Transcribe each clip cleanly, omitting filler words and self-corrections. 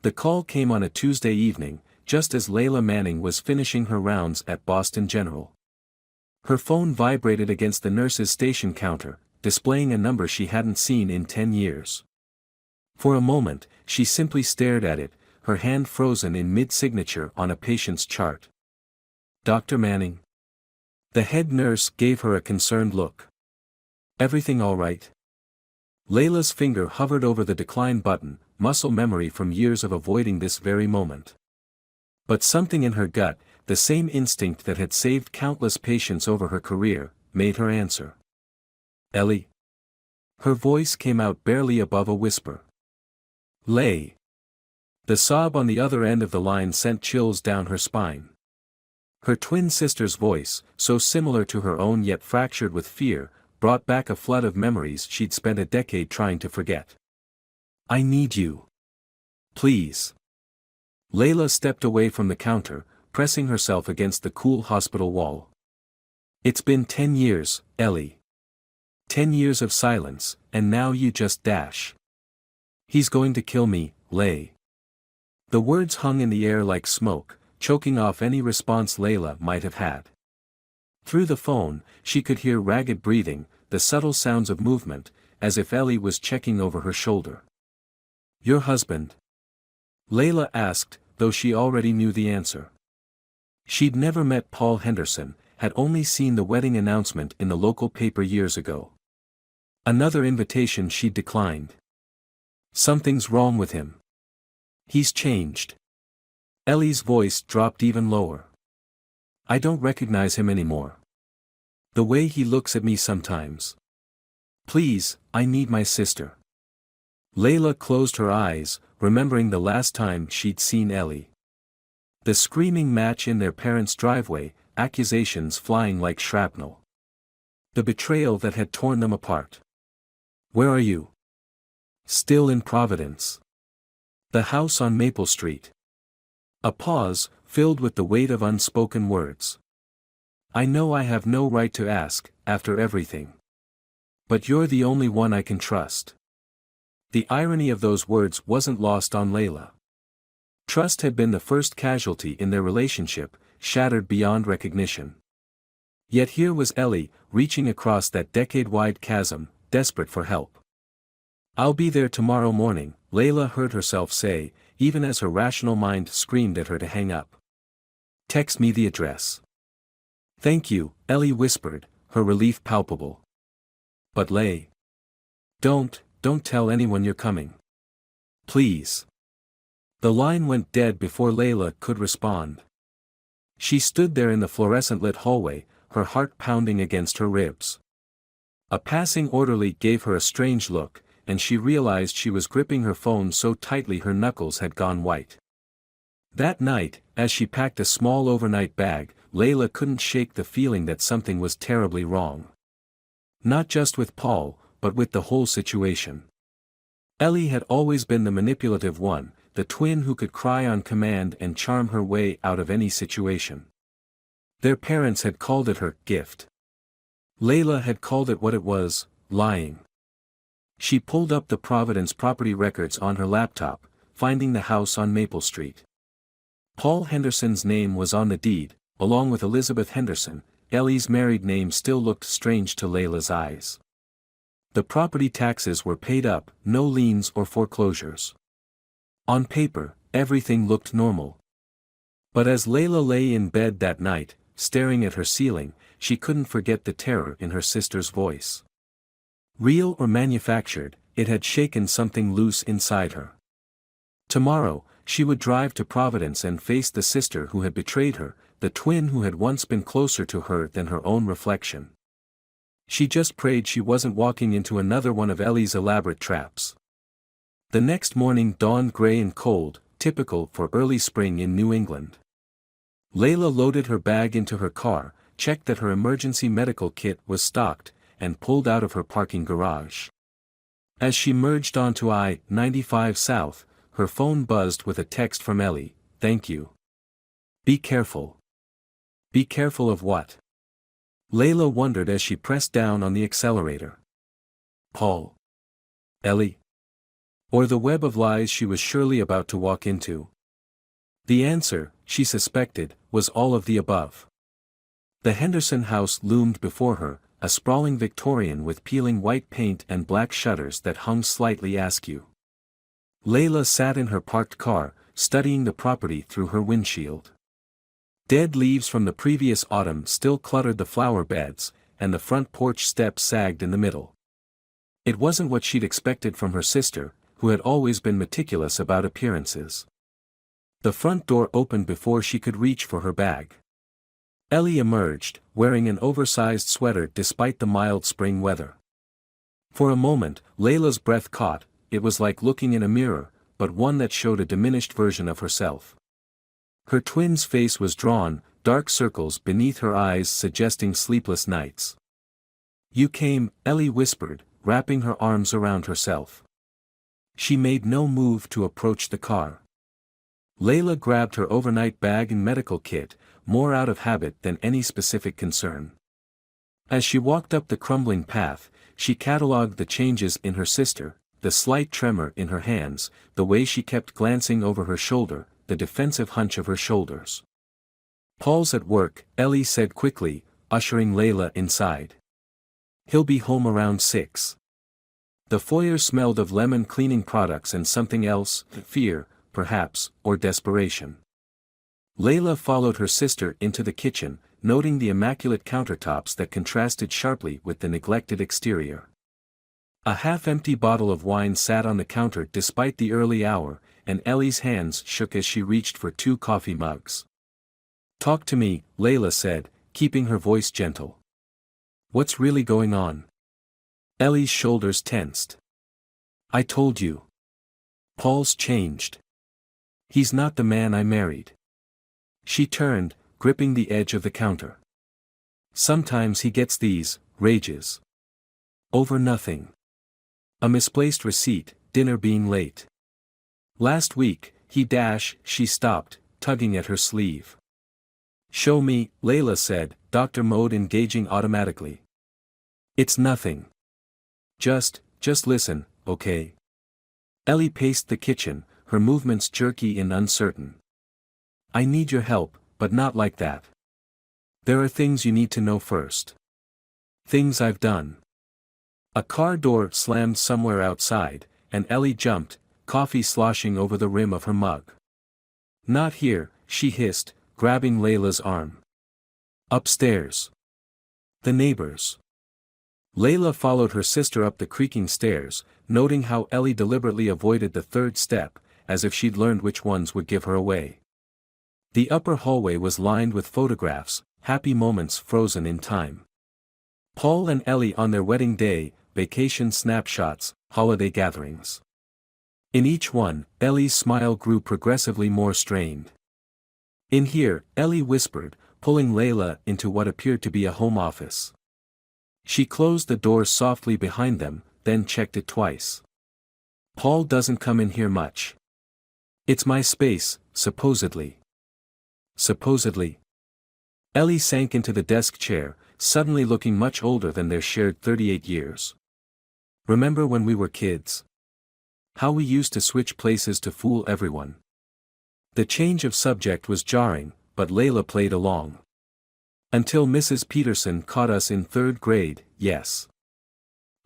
The call came on a Tuesday evening, just as Layla Manning was finishing her rounds at Boston General. Her phone vibrated against the nurse's station counter, displaying a number she hadn't seen in 10 years. For a moment, she simply stared at it, her hand frozen in mid-signature on a patient's chart. Dr. Manning? The head nurse gave her a concerned look. Everything all right? Layla's finger hovered over the decline button, muscle memory from years of avoiding this very moment. But something in her gut, the same instinct that had saved countless patients over her career, made her answer. Ellie? Her voice came out barely above a whisper. Lay. The sob on the other end of the line sent chills down her spine. Her twin sister's voice, so similar to her own yet fractured with fear, brought back a flood of memories she'd spent a decade trying to forget. I need you. Please. Layla stepped away from the counter, pressing herself against the cool hospital wall. It's been 10 years, Ellie. 10 years of silence, and now you just dash. He's going to kill me, Lay. The words hung in the air like smoke, choking off any response Layla might have had. Through the phone, she could hear ragged breathing, the subtle sounds of movement, as if Ellie was checking over her shoulder. Your husband? Layla asked, though she already knew the answer. She'd never met Paul Henderson, had only seen the wedding announcement in the local paper years ago. Another invitation she'd declined. Something's wrong with him. He's changed. Ellie's voice dropped even lower. I don't recognize him anymore. The way he looks at me sometimes. Please, I need my sister. Layla closed her eyes, remembering the last time she'd seen Ellie. The screaming match in their parents' driveway, accusations flying like shrapnel. The betrayal that had torn them apart. Where are you? Still in Providence. The house on Maple Street. A pause, filled with the weight of unspoken words. I know I have no right to ask, after everything. But you're the only one I can trust. The irony of those words wasn't lost on Layla. Trust had been the first casualty in their relationship, shattered beyond recognition. Yet here was Ellie, reaching across that decade-wide chasm, desperate for help. I'll be there tomorrow morning, Layla heard herself say, even as her rational mind screamed at her to hang up. Text me the address. Thank you, Ellie whispered, her relief palpable. But Lay. Don't tell anyone you're coming. Please. The line went dead before Layla could respond. She stood there in the fluorescent-lit hallway, her heart pounding against her ribs. A passing orderly gave her a strange look, and she realized she was gripping her phone so tightly her knuckles had gone white. That night, as she packed a small overnight bag, Layla couldn't shake the feeling that something was terribly wrong. Not just with Paul, but with the whole situation. Ellie had always been the manipulative one, the twin who could cry on command and charm her way out of any situation. Their parents had called it her gift. Layla had called it what it was, lying. She pulled up the Providence property records on her laptop, finding the house on Maple Street. Paul Henderson's name was on the deed, along with Elizabeth Henderson. Ellie's married name still looked strange to Layla's eyes. The property taxes were paid up, no liens or foreclosures. On paper, everything looked normal. But as Layla lay in bed that night, staring at her ceiling, she couldn't forget the terror in her sister's voice. Real or manufactured, it had shaken something loose inside her. Tomorrow, she would drive to Providence and face the sister who had betrayed her, the twin who had once been closer to her than her own reflection. She just prayed she wasn't walking into another one of Ellie's elaborate traps. The next morning dawned gray and cold, typical for early spring in New England. Layla loaded her bag into her car, checked that her emergency medical kit was stocked, and pulled out of her parking garage. As she merged onto I-95 South, her phone buzzed with a text from Ellie, "Thank you. Be careful." Be careful of what? Layla wondered as she pressed down on the accelerator. Paul. Ellie. Or the web of lies she was surely about to walk into? The answer, she suspected, was all of the above. The Henderson house loomed before her, a sprawling Victorian with peeling white paint and black shutters that hung slightly askew. Layla sat in her parked car, studying the property through her windshield. Dead leaves from the previous autumn still cluttered the flower beds, and the front porch steps sagged in the middle. It wasn't what she'd expected from her sister, who had always been meticulous about appearances. The front door opened before she could reach for her bag. Ellie emerged, wearing an oversized sweater despite the mild spring weather. For a moment, Layla's breath caught. It was like looking in a mirror, but one that showed a diminished version of herself. Her twin's face was drawn, dark circles beneath her eyes suggesting sleepless nights. "You came," Ellie whispered, wrapping her arms around herself. She made no move to approach the car. Layla grabbed her overnight bag and medical kit, more out of habit than any specific concern. As she walked up the crumbling path, she catalogued the changes in her sister, the slight tremor in her hands, the way she kept glancing over her shoulder, the defensive hunch of her shoulders. "Paul's at work," Ellie said quickly, ushering Layla inside. "He'll be home around 6. The foyer smelled of lemon cleaning products and something else, fear, perhaps, or desperation. Layla followed her sister into the kitchen, noting the immaculate countertops that contrasted sharply with the neglected exterior. A half-empty bottle of wine sat on the counter despite the early hour, and Ellie's hands shook as she reached for 2 coffee mugs. "Talk to me," Layla said, keeping her voice gentle. "What's really going on?" Ellie's shoulders tensed. "I told you. Paul's changed. He's not the man I married." She turned, gripping the edge of the counter. "Sometimes he gets these rages. Over nothing. A misplaced receipt, dinner being late. Last week, she stopped, tugging at her sleeve. "Show me," Layla said, doctor mode engaging automatically. "It's nothing. Just listen, okay?" Ellie paced the kitchen, her movements jerky and uncertain. "I need your help, but not like that. There are things you need to know first. Things I've done." A car door slammed somewhere outside, and Ellie jumped, coffee sloshing over the rim of her mug. "Not here," she hissed, grabbing Layla's arm. "Upstairs. The neighbors." Layla followed her sister up the creaking stairs, noting how Ellie deliberately avoided the 3rd step, as if she'd learned which ones would give her away. The upper hallway was lined with photographs, happy moments frozen in time. Paul and Ellie on their wedding day, vacation snapshots, holiday gatherings. In each one, Ellie's smile grew progressively more strained. "In here," Ellie whispered, pulling Layla into what appeared to be a home office. She closed the door softly behind them, then checked it twice. "Paul doesn't come in here much. It's my space, supposedly." "Supposedly?" Ellie sank into the desk chair, suddenly looking much older than their shared 38 years. "Remember when we were kids? How we used to switch places to fool everyone." The change of subject was jarring, but Layla played along. "Until Mrs. Peterson caught us in 3rd grade, yes.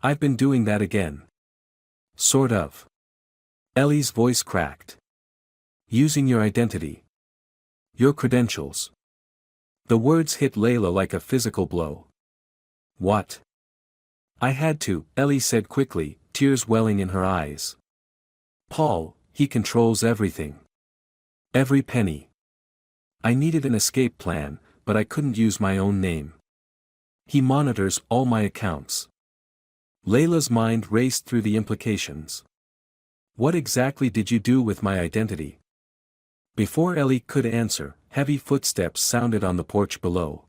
I've been doing that again. Sort of." Ellie's voice cracked. "Using your identity. Your credentials." The words hit Layla like a physical blow. "What?" "I had to," Ellie said quickly, tears welling in her eyes. "Paul, he controls everything. Every penny. I needed an escape plan, but I couldn't use my own name. He monitors all my accounts." Layla's mind raced through the implications. "What exactly did you do with my identity?" Before Ellie could answer, heavy footsteps sounded on the porch below.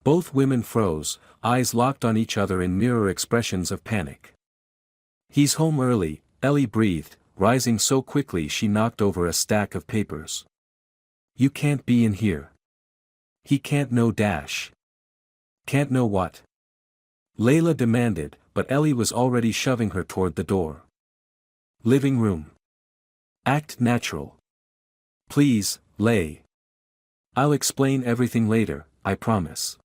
Both women froze, eyes locked on each other in mirror expressions of panic. "He's home early," Ellie breathed, rising so quickly she knocked over a stack of papers. "You can't be in here. He can't know dash." "Can't know what?" Layla demanded, but Ellie was already shoving her toward the door. Living room. Act natural. Please, Lay. I'll explain everything later, I promise.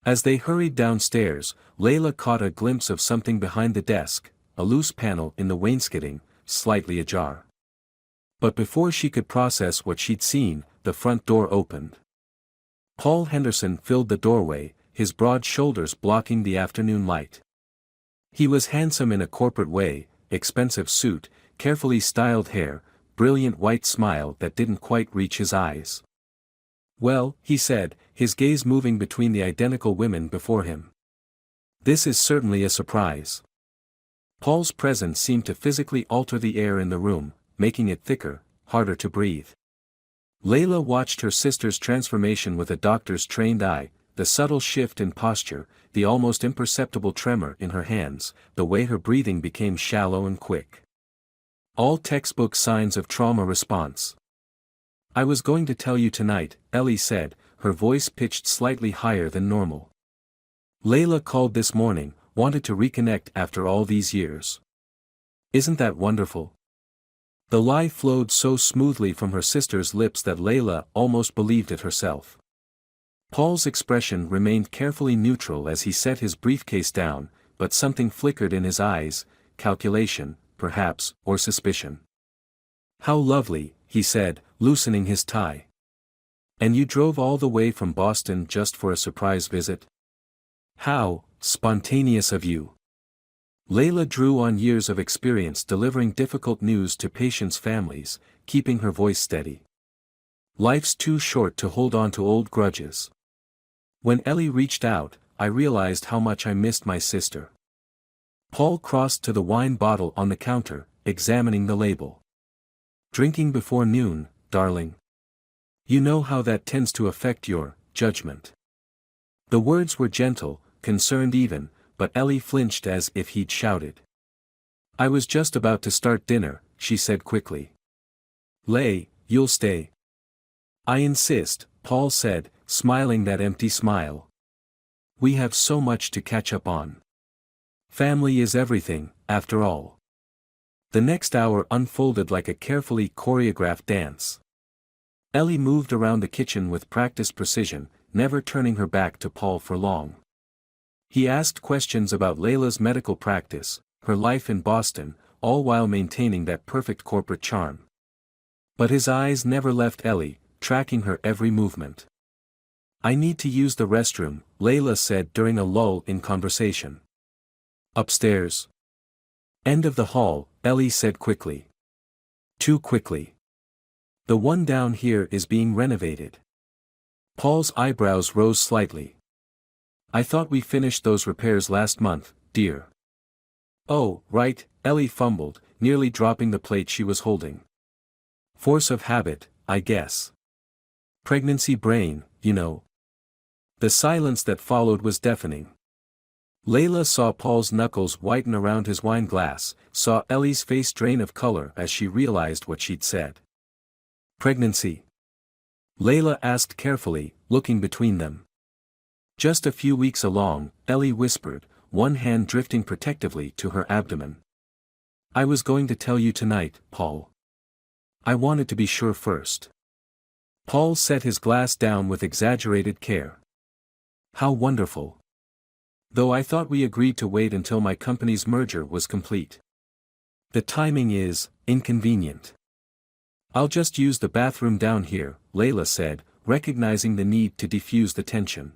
As they hurried downstairs, Layla caught a glimpse of something behind the desk, a loose panel in the wainscoting, slightly ajar. But before she could process what she'd seen, the front door opened. Paul Henderson filled the doorway, his broad shoulders blocking the afternoon light. He was handsome in a corporate way, expensive suit, carefully styled hair, brilliant white smile that didn't quite reach his eyes. "Well," he said, his gaze moving between the identical women before him. "This is certainly a surprise." Paul's presence seemed to physically alter the air in the room, making it thicker, harder to breathe. Layla watched her sister's transformation with a doctor's trained eye, the subtle shift in posture, the almost imperceptible tremor in her hands, the way her breathing became shallow and quick. All textbook signs of trauma response. "I was going to tell you tonight," Ellie said, her voice pitched slightly higher than normal. "Layla called this morning, wanted to reconnect after all these years. Isn't that wonderful?" The lie flowed so smoothly from her sister's lips that Layla almost believed it herself. Paul's expression remained carefully neutral as he set his briefcase down, but something flickered in his eyes, calculation, perhaps, or suspicion. "How lovely," he said, loosening his tie. "And you drove all the way from Boston just for a surprise visit? How spontaneous of you." Layla drew on years of experience delivering difficult news to patients' families, keeping her voice steady. "Life's too short to hold on to old grudges. When Ellie reached out, I realized how much I missed my sister." Paul crossed to the wine bottle on the counter, examining the label. "Drinking before noon, darling. You know how that tends to affect your judgment." The words were gentle, concerned even, but Ellie flinched as if he'd shouted. "I was just about to start dinner," she said quickly. "Lay, you'll stay." "I insist," Paul said, smiling that empty smile. "We have so much to catch up on. Family is everything, after all." The next hour unfolded like a carefully choreographed dance. Ellie moved around the kitchen with practiced precision, never turning her back to Paul for long. He asked questions about Layla's medical practice, her life in Boston, all while maintaining that perfect corporate charm. But his eyes never left Ellie, tracking her every movement. "I need to use the restroom," Layla said during a lull in conversation. "Upstairs." "End of the hall," Ellie said quickly. Too quickly. "The one down here is being renovated." Paul's eyebrows rose slightly. "I thought we finished those repairs last month, dear." "Oh, right," Ellie fumbled, nearly dropping the plate she was holding. "Force of habit, I guess. Pregnancy brain, you know." The silence that followed was deafening. Layla saw Paul's knuckles whiten around his wine glass, saw Ellie's face drain of color as she realized what she'd said. "Pregnancy?" Layla asked carefully, looking between them. "Just a few weeks along," Ellie whispered, one hand drifting protectively to her abdomen. "I was going to tell you tonight, Paul. I wanted to be sure first." Paul set his glass down with exaggerated care. "How wonderful. Though I thought we agreed to wait until my company's merger was complete. The timing is inconvenient." "I'll just use the bathroom down here," Layla said, recognizing the need to defuse the tension.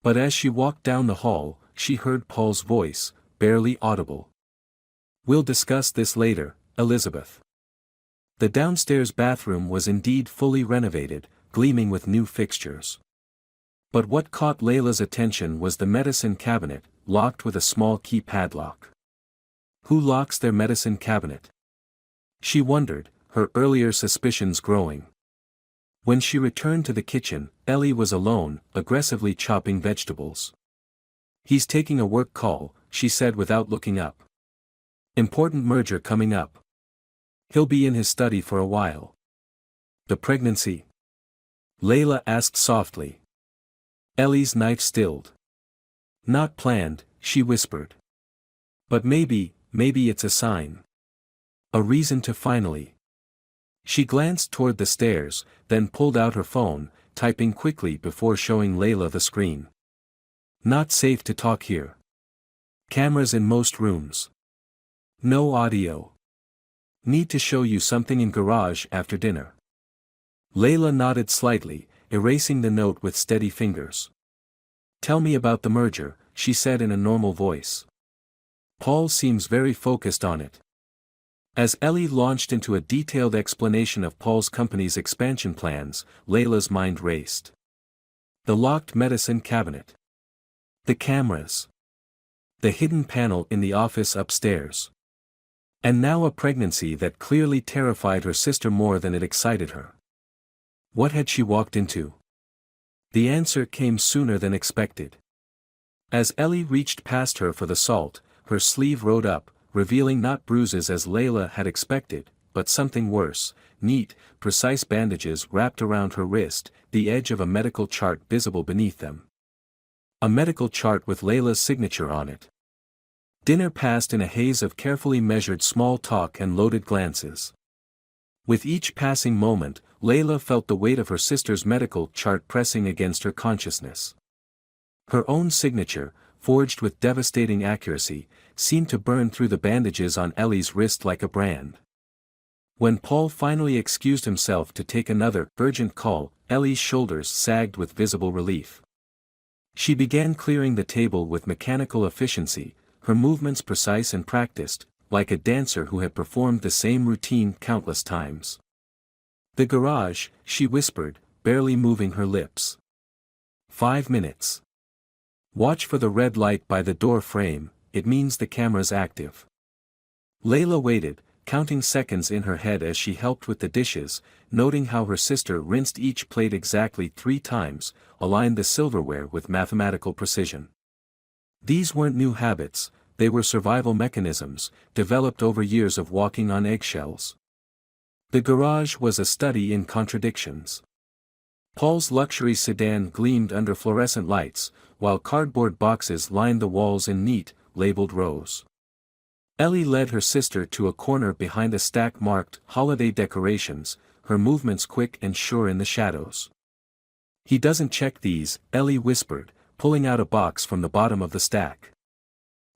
But as she walked down the hall, she heard Paul's voice, barely audible. "We'll discuss this later, Elizabeth." The downstairs bathroom was indeed fully renovated, gleaming with new fixtures. But what caught Layla's attention was the medicine cabinet, locked with a small key padlock. Who locks their medicine cabinet? She wondered, her earlier suspicions growing. When she returned to the kitchen, Ellie was alone, aggressively chopping vegetables. "He's taking a work call," she said without looking up. "Important merger coming up. He'll be in his study for a while." "The pregnancy?" Layla asked softly. Ellie's knife stilled. "Not planned," she whispered. "But maybe it's a sign." A reason to finally. She glanced toward the stairs, then pulled out her phone, typing quickly before showing Layla the screen. Not safe to talk here. Cameras in most rooms. No audio. Need to show you something in garage after dinner. Layla nodded slightly, erasing the note with steady fingers. Tell me about the merger, she said in a normal voice. Paul seems very focused on it. As Ellie launched into a detailed explanation of Paul's company's expansion plans, Layla's mind raced. The locked medicine cabinet. The cameras. The hidden panel in the office upstairs. And now a pregnancy that clearly terrified her sister more than it excited her. What had she walked into? The answer came sooner than expected. As Ellie reached past her for the salt, her sleeve rode up, revealing not bruises as Layla had expected, but something worse: neat, precise bandages wrapped around her wrist, the edge of a medical chart visible beneath them. A medical chart with Layla's signature on it. Dinner passed in a haze of carefully measured small talk and loaded glances. With each passing moment, Layla felt the weight of her sister's medical chart pressing against her consciousness. Her own signature, forged with devastating accuracy, seemed to burn through the bandages on Ellie's wrist like a brand. When Paul finally excused himself to take another urgent call, Ellie's shoulders sagged with visible relief. She began clearing the table with mechanical efficiency, her movements precise and practiced, like a dancer who had performed the same routine countless times. The garage, she whispered, barely moving her lips. 5 minutes. Watch for the red light by the door frame, it means the camera's active. Layla waited, counting seconds in her head as she helped with the dishes, noting how her sister rinsed each plate exactly 3 times, aligned the silverware with mathematical precision. These weren't new habits, they were survival mechanisms, developed over years of walking on eggshells. The garage was a study in contradictions. Paul's luxury sedan gleamed under fluorescent lights, while cardboard boxes lined the walls in neat, labeled rows. Ellie led her sister to a corner behind a stack marked "Holiday Decorations," her movements quick and sure in the shadows. He doesn't check these, Ellie whispered, pulling out a box from the bottom of the stack.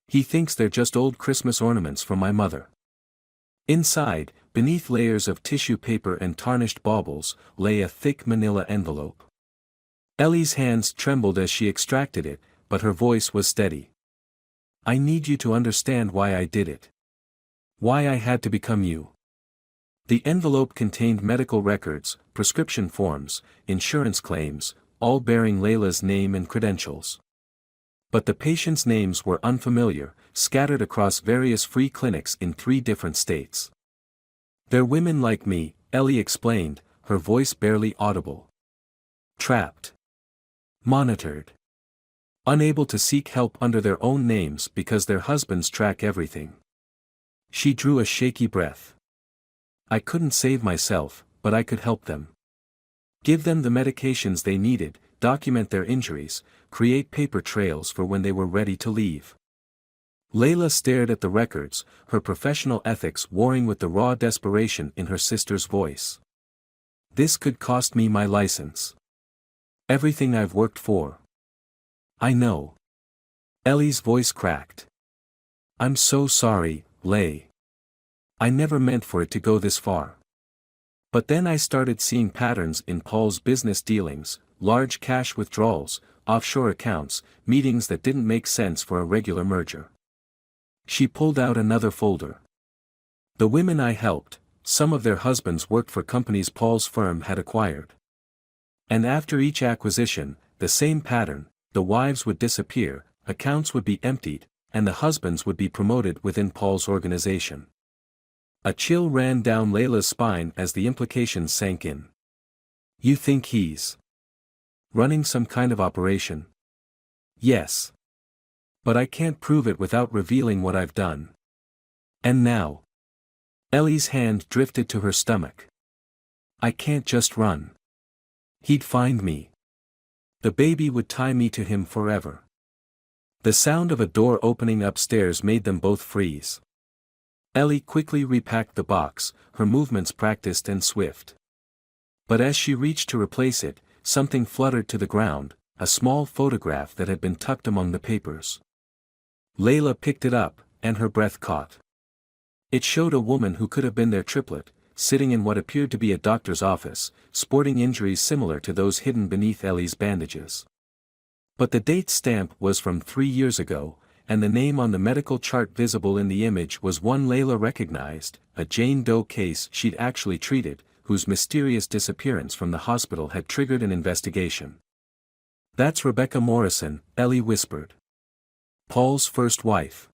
He thinks they're just old Christmas ornaments from my mother. Inside, beneath layers of tissue paper and tarnished baubles, lay a thick manila envelope. Ellie's hands trembled as she extracted it, but her voice was steady. I need you to understand why I did it. Why I had to become you. The envelope contained medical records, prescription forms, insurance claims, all bearing Layla's name and credentials. But the patients' names were unfamiliar, scattered across various free clinics in 3 different states. They're women like me, Ellie explained, her voice barely audible. Trapped. Monitored. Unable to seek help under their own names because their husbands track everything. She drew a shaky breath. I couldn't save myself, but I could help them. Give them the medications they needed, document their injuries, create paper trails for when they were ready to leave. Layla stared at the records, her professional ethics warring with the raw desperation in her sister's voice. This could cost me my license. Everything I've worked for. I know. Ellie's voice cracked. I'm so sorry, Lay. I never meant for it to go this far. But then I started seeing patterns in Paul's business dealings, large cash withdrawals, offshore accounts, meetings that didn't make sense for a regular merger. She pulled out another folder. The women I helped, some of their husbands worked for companies Paul's firm had acquired. And after each acquisition, the same pattern: the wives would disappear, accounts would be emptied, and the husbands would be promoted within Paul's organization. A chill ran down Layla's spine as the implications sank in. You think he's running some kind of operation? Yes. But I can't prove it without revealing what I've done. And now. Ellie's hand drifted to her stomach. I can't just run. He'd find me. The baby would tie me to him forever. The sound of a door opening upstairs made them both freeze. Ellie quickly repacked the box, her movements practiced and swift. But as she reached to replace it, something fluttered to the ground, a small photograph that had been tucked among the papers. Layla picked it up, and her breath caught. It showed a woman who could have been their triplet, sitting in what appeared to be a doctor's office, sporting injuries similar to those hidden beneath Ellie's bandages. But the date stamp was from 3 years ago, and the name on the medical chart visible in the image was one Layla recognized, a Jane Doe case she'd actually treated, whose mysterious disappearance from the hospital had triggered an investigation. "That's Rebecca Morrison," Ellie whispered. "Paul's first wife."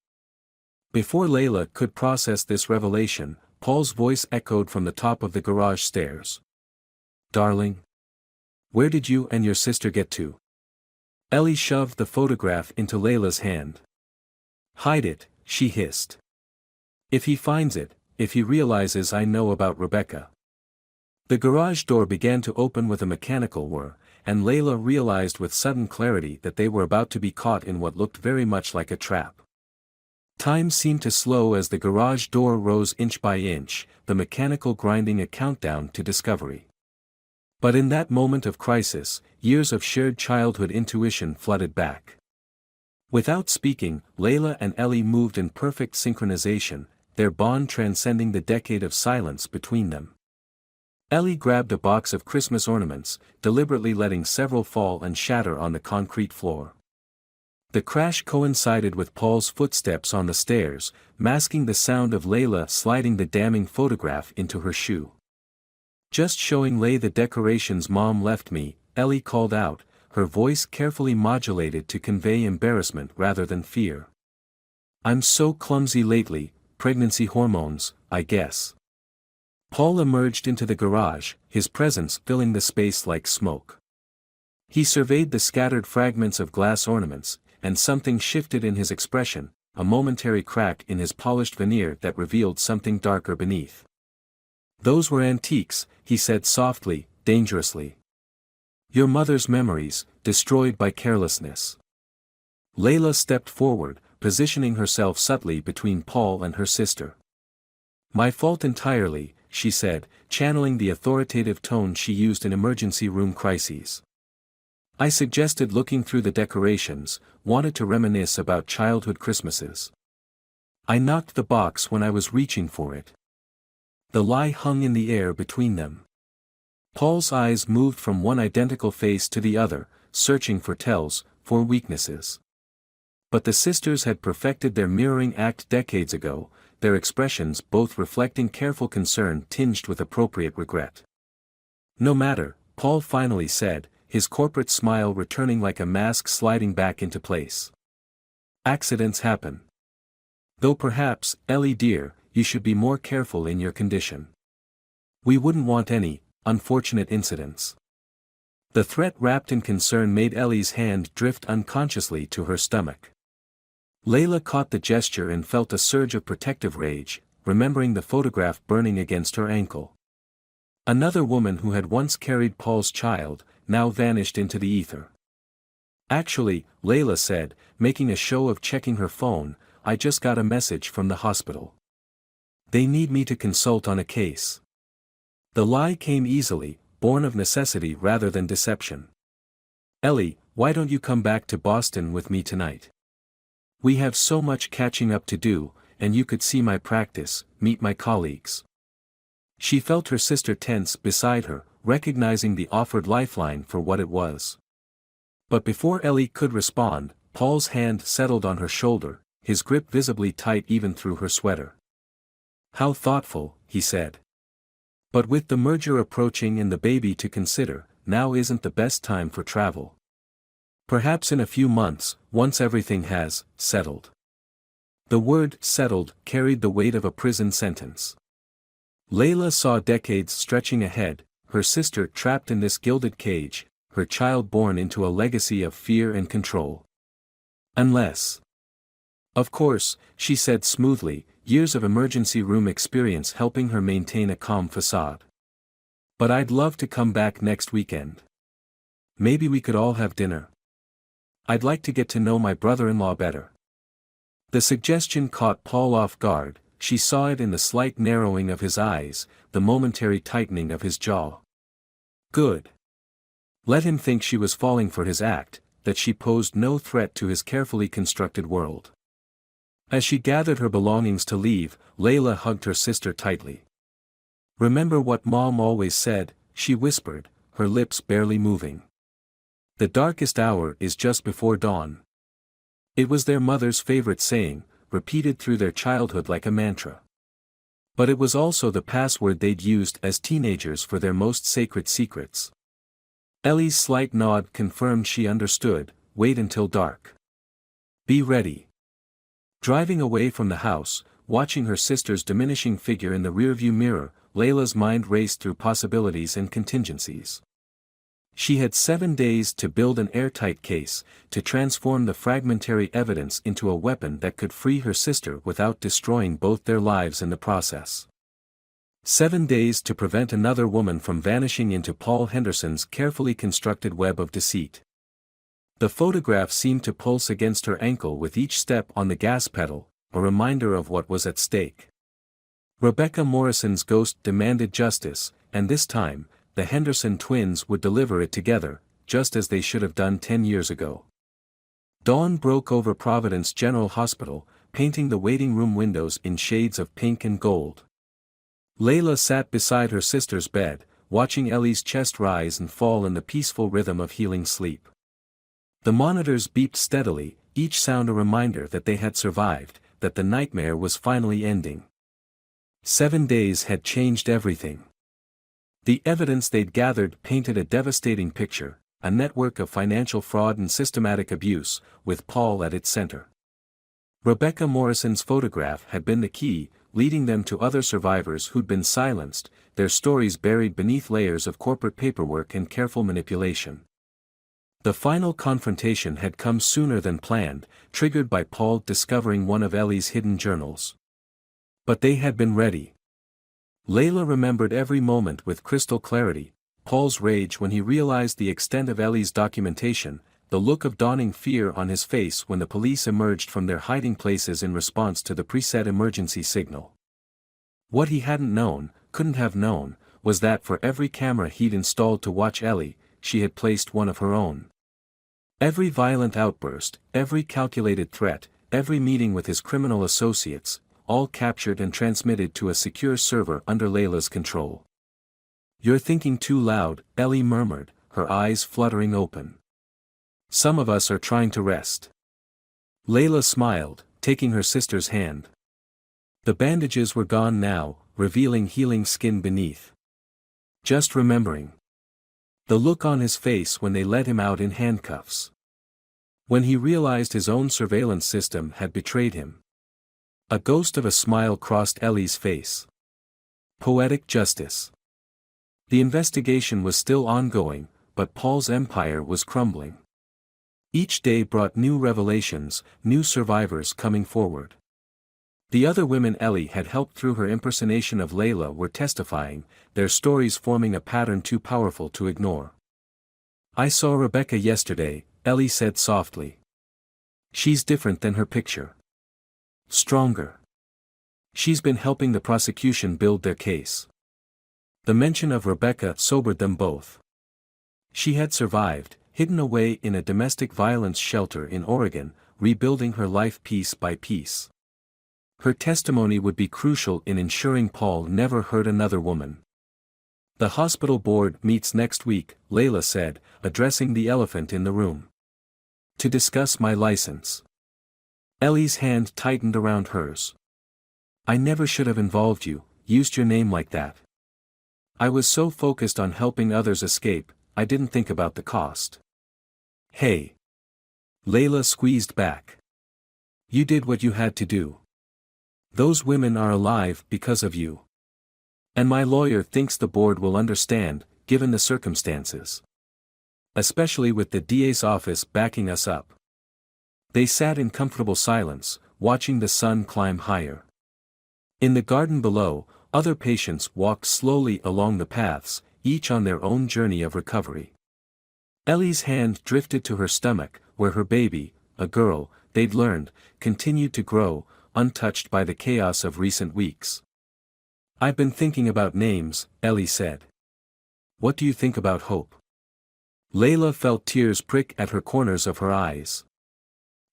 Before Layla could process this revelation, Paul's voice echoed from the top of the garage stairs. "Darling? Where did you and your sister get to?" Ellie shoved the photograph into Layla's hand. "Hide it," she hissed. "If he finds it, if he realizes I know about Rebecca." The garage door began to open with a mechanical whir, and Layla realized with sudden clarity that they were about to be caught in what looked very much like a trap. Time seemed to slow as the garage door rose inch by inch, the mechanical grinding a countdown to discovery. But in that moment of crisis, years of shared childhood intuition flooded back. Without speaking, Layla and Ellie moved in perfect synchronization, their bond transcending the decade of silence between them. Ellie grabbed a box of Christmas ornaments, deliberately letting several fall and shatter on the concrete floor. The crash coincided with Paul's footsteps on the stairs, masking the sound of Layla sliding the damning photograph into her shoe. "Just showing Lay the decorations Mom left me," Ellie called out, her voice carefully modulated to convey embarrassment rather than fear. "I'm so clumsy lately, pregnancy hormones, I guess." Paul emerged into the garage, his presence filling the space like smoke. He surveyed the scattered fragments of glass ornaments, and something shifted in his expression, a momentary crack in his polished veneer that revealed something darker beneath. "Those were antiques," he said softly, dangerously. "Your mother's memories, destroyed by carelessness." Layla stepped forward, positioning herself subtly between Paul and her sister. "My fault entirely," she said, channeling the authoritative tone she used in emergency room crises. "I suggested looking through the decorations, wanted to reminisce about childhood Christmases. I knocked the box when I was reaching for it." The lie hung in the air between them. Paul's eyes moved from one identical face to the other, searching for tells, for weaknesses. But the sisters had perfected their mirroring act decades ago, their expressions both reflecting careful concern tinged with appropriate regret. "No matter," Paul finally said, his corporate smile returning like a mask sliding back into place. "Accidents happen. Though perhaps, Ellie dear, you should be more careful in your condition. We wouldn't want any unfortunate incidents." The threat wrapped in concern made Ellie's hand drift unconsciously to her stomach. Layla caught the gesture and felt a surge of protective rage, remembering the photograph burning against her ankle. Another woman who had once carried Paul's child, now vanished into the ether. "Actually," Layla said, making a show of checking her phone, "I just got a message from the hospital. They need me to consult on a case." The lie came easily, born of necessity rather than deception. "Ellie, why don't you come back to Boston with me tonight? We have so much catching up to do, and you could see my practice, meet my colleagues." She felt her sister tense beside her, recognizing the offered lifeline for what it was. But before Ellie could respond, Paul's hand settled on her shoulder, his grip visibly tight even through her sweater. "How thoughtful," he said. "But with the merger approaching and the baby to consider, now isn't the best time for travel. Perhaps in a few months, once everything has settled." The word "settled" carried the weight of a prison sentence. Layla saw decades stretching ahead, her sister trapped in this gilded cage, her child born into a legacy of fear and control. "Unless." "Of course," she said smoothly, years of emergency room experience helping her maintain a calm facade. "But I'd love to come back next weekend. Maybe we could all have dinner. I'd like to get to know my brother-in-law better." The suggestion caught Paul off guard, she saw it in the slight narrowing of his eyes, the momentary tightening of his jaw. Good. Let him think she was falling for his act, that she posed no threat to his carefully constructed world. As she gathered her belongings to leave, Layla hugged her sister tightly. "Remember what Mom always said," she whispered, her lips barely moving. "The darkest hour is just before dawn." It was their mother's favorite saying, repeated through their childhood like a mantra. But it was also the password they'd used as teenagers for their most sacred secrets. Ellie's slight nod confirmed she understood. "Wait until dark. Be ready." Driving away from the house, watching her sister's diminishing figure in the rearview mirror, Layla's mind raced through possibilities and contingencies. She had 7 days to build an airtight case, to transform the fragmentary evidence into a weapon that could free her sister without destroying both their lives in the process. 7 days to prevent another woman from vanishing into Paul Henderson's carefully constructed web of deceit. The photograph seemed to pulse against her ankle with each step on the gas pedal, a reminder of what was at stake. Rebecca Morrison's ghost demanded justice, and this time, the Henderson twins would deliver it together, just as they should have done 10 years ago. Dawn broke over Providence General Hospital, painting the waiting room windows in shades of pink and gold. Layla sat beside her sister's bed, watching Ellie's chest rise and fall in the peaceful rhythm of healing sleep. The monitors beeped steadily, each sound a reminder that they had survived, that the nightmare was finally ending. 7 days had changed everything. The evidence they'd gathered painted a devastating picture, a network of financial fraud and systematic abuse, with Paul at its center. Rebecca Morrison's photograph had been the key, leading them to other survivors who'd been silenced, their stories buried beneath layers of corporate paperwork and careful manipulation. The final confrontation had come sooner than planned, triggered by Paul discovering one of Ellie's hidden journals. But they had been ready. Layla remembered every moment with crystal clarity: Paul's rage when he realized the extent of Ellie's documentation, the look of dawning fear on his face when the police emerged from their hiding places in response to the preset emergency signal. What he hadn't known, couldn't have known, was that for every camera he'd installed to watch Ellie, she had placed one of her own. Every violent outburst, every calculated threat, every meeting with his criminal associates, all captured and transmitted to a secure server under Layla's control. "You're thinking too loud," Ellie murmured, her eyes fluttering open. "Some of us are trying to rest." Layla smiled, taking her sister's hand. The bandages were gone now, revealing healing skin beneath. "Just remembering." The look on his face when they let him out in handcuffs. When he realized his own surveillance system had betrayed him. A ghost of a smile crossed Ellie's face. Poetic justice. The investigation was still ongoing, but Paul's empire was crumbling. Each day brought new revelations, new survivors coming forward. The other women Ellie had helped through her impersonation of Layla were testifying, their stories forming a pattern too powerful to ignore. "I saw Rebecca yesterday," Ellie said softly. "She's different than her picture. Stronger. She's been helping the prosecution build their case." The mention of Rebecca sobered them both. She had survived, hidden away in a domestic violence shelter in Oregon, rebuilding her life piece by piece. Her testimony would be crucial in ensuring Paul never hurt another woman. "The hospital board meets next week," Layla said, addressing the elephant in the room. "To discuss my license." Ellie's hand tightened around hers. "I never should have involved you, used your name like that. I was so focused on helping others escape, I didn't think about the cost." "Hey." Layla squeezed back. "You did what you had to do. Those women are alive because of you. And my lawyer thinks the board will understand, given the circumstances. Especially with the DA's office backing us up." They sat in comfortable silence, watching the sun climb higher. In the garden below, other patients walked slowly along the paths, each on their own journey of recovery. Ellie's hand drifted to her stomach, where her baby, a girl, they'd learned, continued to grow, untouched by the chaos of recent weeks. "I've been thinking about names," Ellie said. "What do you think about hope?" Layla felt tears prick at her corners of her eyes.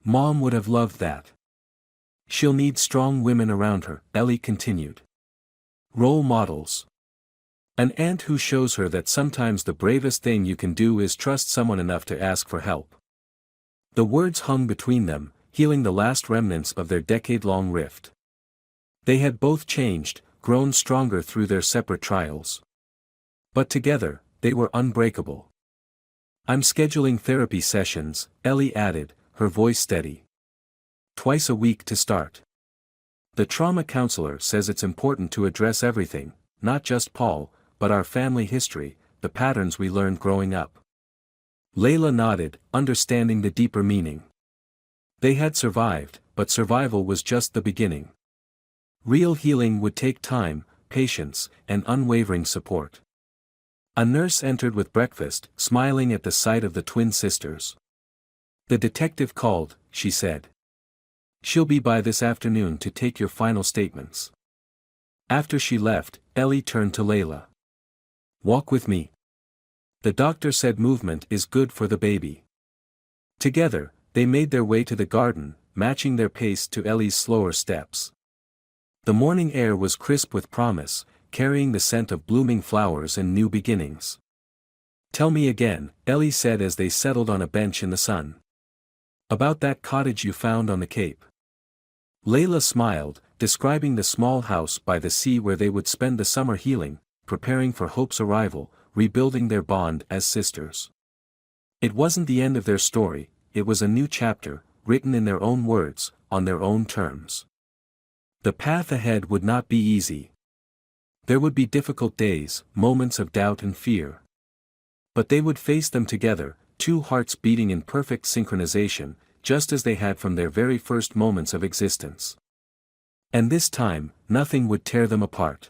"Mom would have loved that. She'll need strong women around her," Ellie continued. "Role models. An aunt who shows her that sometimes the bravest thing you can do is trust someone enough to ask for help." The words hung between them, healing the last remnants of their decade-long rift. They had both changed, grown stronger through their separate trials. But together, they were unbreakable. "I'm scheduling therapy sessions," Ellie added, her voice steady. "Twice a week to start. The trauma counselor says it's important to address everything, not just Paul, but our family history, the patterns we learned growing up." Layla nodded, understanding the deeper meaning. They had survived, but survival was just the beginning. Real healing would take time, patience, and unwavering support. A nurse entered with breakfast, smiling at the sight of the twin sisters. "The detective called," she said. "She'll be by this afternoon to take your final statements." After she left, Ellie turned to Layla. "Walk with me. The doctor said movement is good for the baby." Together, they made their way to the garden, matching their pace to Ellie's slower steps. The morning air was crisp with promise, carrying the scent of blooming flowers and new beginnings. "Tell me again," Ellie said as they settled on a bench in the sun. "About that cottage you found on the Cape." Layla smiled, describing the small house by the sea where they would spend the summer healing, preparing for Hope's arrival, rebuilding their bond as sisters. It wasn't the end of their story, it was a new chapter, written in their own words, on their own terms. The path ahead would not be easy. There would be difficult days, moments of doubt and fear. But they would face them together, two hearts beating in perfect synchronization, just as they had from their very first moments of existence. And this time, nothing would tear them apart.